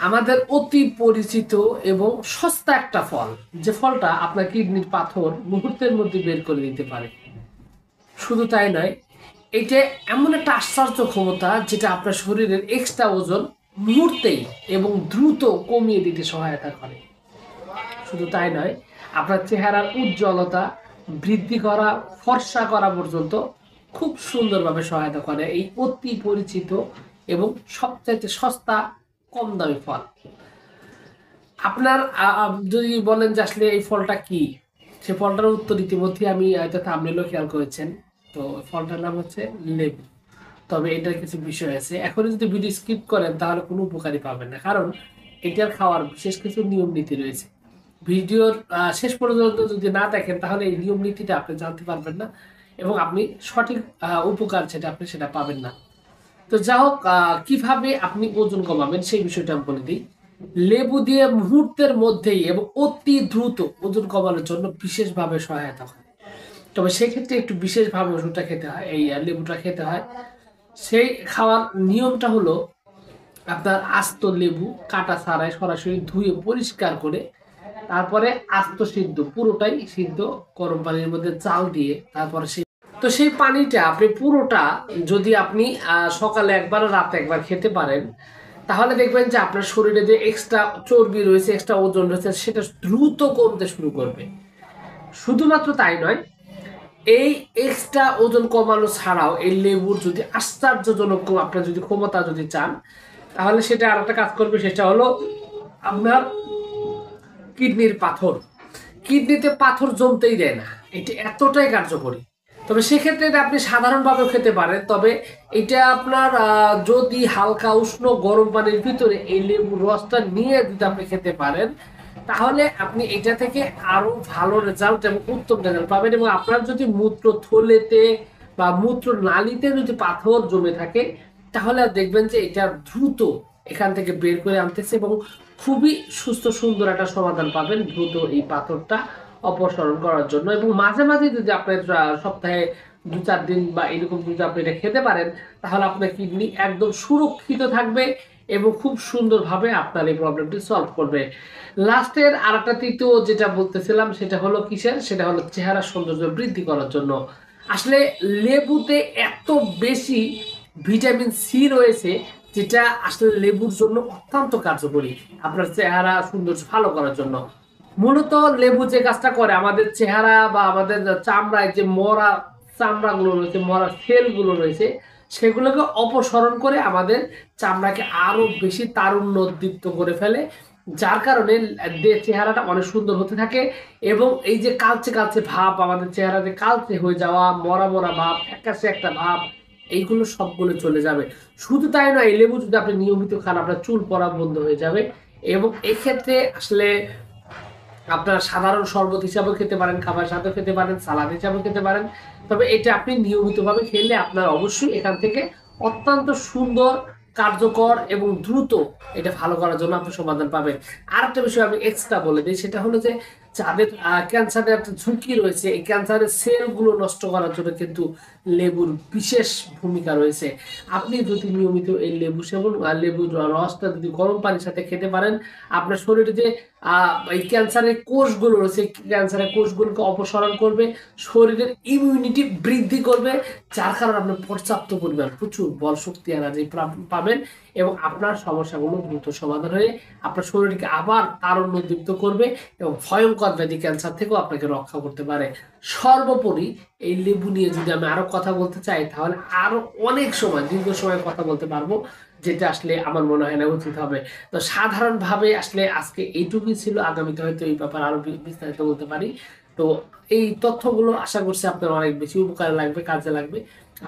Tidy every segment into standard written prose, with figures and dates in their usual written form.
আমাদের অতি পরিচিত এবং সস্তা একটা ফল, যে ফলটা আপনার কিডনির পাথর মুহূর্তের মধ্যে বের করে দিতে পারে। শুধু তাই নয়, এটা এমন একটা আশ্চর্য ক্ষমতা যেটা আপনার শরীরের এক্সট্রা ওজন মুহূর্তেই এবং দ্রুত কমিয়ে দিতে সহায়তা করে। শুধু তাই নয়, আপনার চেহারার উজ্জ্বলতা বৃদ্ধি করা, ফর্সা করা পর্যন্ত খুব সুন্দরভাবে সহায়তা করে এই অতি পরিচিত এবং সবচাইতে সস্তা কম দামি ফল। আপনার যদি বলেন যে আসলে এই ফলটা কি, সে ফলটার উত্তর ইতিমধ্যে আমি হয়তো থাম্বনেইলেও খেয়াল করেছেন। তো ফলটার নাম হচ্ছে লেবু। তবে এটার কিছু বিষয় আছে, এখন যদি ভিডিও স্কিপ করেন তাহলে কোনো উপকারই পাবেন না, কারণ এটার খাওয়ার বিশেষ কিছু নিয়ম নীতি রয়েছে। ভিডিওর শেষ পর্যন্ত যদি না দেখেন তাহলে এই নিয়ম নীতিটা আপনি জানতে পারবেন না এবং আপনি সঠিক উপকার যেটা আপনি সেটা পাবেন না। তো যা হোক, কিভাবে আপনি ওজন কমাবেন সেই বিষয়টা আমি বলে দিই। লেবু দিয়ে মুহূর্তের মধ্যেই এবং অতি দ্রুত ওজন কমানোর জন্য বিশেষভাবে সহায়তা করে। তবে সেক্ষেত্রে একটু বিশেষভাবে ওষুধটা খেতে হয়, এই লেবুটা খেতে হয়। সেই খাওয়ার নিয়মটা হলো, আপনার আস্ত লেবু কাটা ছাড়াই সরাসরি ধুয়ে পরিষ্কার করে তারপরে আস্ত সিদ্ধ, পুরোটাই সিদ্ধ গরম পানির মধ্যে চাল দিয়ে তারপরে সেই পানিটা আপনি পুরোটা যদি আপনি সকালে একবার রাতে একবার খেতে পারেন, তাহলে দেখবেন যে আপনার শরীরে যে এক্সট্রা চর্বি রয়েছে, এক্সট্রা ওজন রয়েছে, সেটা দ্রুত কমতে শুরু করবে। শুধুমাত্র তাই নয়, এই এক্সট্রা ওজন কমানো ছাড়াও এই লেবুর যদি আশ্চর্যজনক আপনার যদি ক্ষমতা যদি চান, তাহলে সেটা আর একটা কাজ করবে। সেটা হলো আপনার কিডনির পাথর, কিডনিতে পাথর জমতেই দেয় না, এটা এতটাই কার্যকরী। তবে সেক্ষেত্রে এটা আপনি সাধারণভাবেও খেতে পারেন। তবে এটা আপনার যদি হালকা উষ্ণ গরম পানির ভিতরে এই লেবুর রসটা নিয়ে যদি আপনি খেতে পারেন, তাহলে আপনি এটা থেকে আরো ভালো রেজাল্ট এবং উত্তম রেজাল্ট পাবেন। এবং আপনার যদি মূত্র থলেতে বা মূত্র নালীতে যদি পাথর জমে থাকে, তাহলে দেখবেন যে এটা দ্রুত এখান থেকে বের করে আনতেছে এবং খুবই সুস্থ সুন্দর একটা সমাধান পাবেন দ্রুত এই পাথরটা অপসারণ করার জন্য। এবং মাঝে মাঝে যদি আপনার সপ্তাহে 2-4 দিন বা এরকম যদি আপনি এটা খেতে পারেন, তাহলে আপনার কিডনি একদম সুরক্ষিত থাকবে এবং খুব সুন্দরভাবে আপনার এই প্রবলেমটি সলভ করবে। লাস্টের আর একটা তৃতীয় যেটা বলতেছিলাম, সেটা হলো কিসের, সেটা হলো চেহারা সৌন্দর্য বৃদ্ধি করার জন্য। আসলে লেবুতে এত বেশি ভিটামিন সি রয়েছে, যেটা আসলে লেবুর জন্য অত্যন্ত কার্যকরী আপনার চেহারা সৌন্দর্য ভালো করার জন্য। মূলত লেবু যে কাজটা করে, আমাদের চেহারা বা আমাদের চামড়ায় যে মরা চামড়াগুলো রয়েছে, মরা সেলগুলো রয়েছে, সেগুলোকে অপসারণ করে আমাদের চামড়াকে আরো বেশি তারুণ্যদীপ্ত করে ফেলে, যার কারণে চেহারাটা অনেক সুন্দর হতে থাকে। এবং এই যে কালচে কালচে ভাব, আমাদের চেহারাতে কালচে হয়ে যাওয়া, মরা মরা ভাব, ফ্যাকাশে একটা ভাব, এইগুলো সবগুলো চলে যাবে। শুধু তাই নয়, এই লেবু যদি আপনি নিয়মিত খান, আপনার চুল পড়া বন্ধ হয়ে যাবে। এবং এক্ষেত্রে আসলে আপনার সাধারণ শরবত হিসাবেও খেতে পারেন, খাবার সাথেও খেতে পারেন, সালাদ হিসাবেও খেতে পারেন। তবে এটা আপনি নিয়মিতভাবে খেলে আপনার অবশ্যই এখান থেকে অত্যন্ত সুন্দর, কার্যকর এবং দ্রুত এটা ভালো করার জন্য আপনি সমাধান পাবেন। আর একটা বিষয় আমি এক্সট্রা বলে দিই, সেটা হলো যে যাদের ক্যান্সারের একটা ঝুঁকি রয়েছে, এই ক্যান্সারের সেলগুলো নষ্ট করার জন্য কিন্তু লেবুর বিশেষ ভূমিকা রয়েছে। আপনি যদি নিয়মিত এই লেবু সেবন, লেবুর রসটা যদি গরম পানির সাথে খেতে পারেন, আপনার শরীরে যে এই ক্যান্সারের কোষগুলো রয়েছে, ক্যান্সারের কোষগুলোকে অপসারণ করবে, শরীরের ইমিউনিটি বৃদ্ধি করবে, যার কারণে আপনি পর্যাপ্ত পরিমাণ প্রচুর বল শক্তি এনার্জি পাবেন এবং আপনার সমস্যাগুলো দ্রুত সমাধান হয়ে আপনার শরীরকে আবার তারুণ্যদীপ্ত করবে এবং ভয়ঙ্কর ব্যাধি ক্যান্সার থেকেও আপনাকে রক্ষা করতে পারে। সর্বোপরি এই লেবু নিয়ে যদি আমি আরো কথা বলতে চাই, তাহলে আরো অনেক সময়, দীর্ঘ সময় কথা বলতে পারবো, যেটা আসলে আমার মনে হয় না উচিত হবে। তো সাধারণভাবে আসলে আজকে এইটুকুই ছিল, আগামীতে হয়তো এই ব্যাপারে আরো বিস্তারিত বলতে পারি। তো এই তথ্যগুলো আশা করছি আপনার অনেক বেশি উপকারে লাগবে, কাজে লাগবে।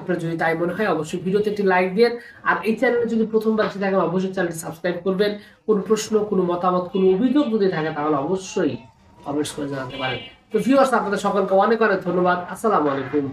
আপনার যদি তাই মনে হয় অবশ্যই ভিডিওতে একটি লাইক দিন। আর এই চ্যানেলে যদি প্রথমবার এসে থাকেন, অবশ্যই চ্যানেলটি সাবস্ক্রাইব করবেন। কোনো প্রশ্ন, কোনো মতামত, কোনো অভিযোগ যদি থাকে, তাহলে অবশ্যই কমেন্টস করে জানাতে পারেন। তো ভিউয়ার্স, আপনাদের সকলকে অনেক অনেক ধন্যবাদ। আসসালামু আলাইকুম।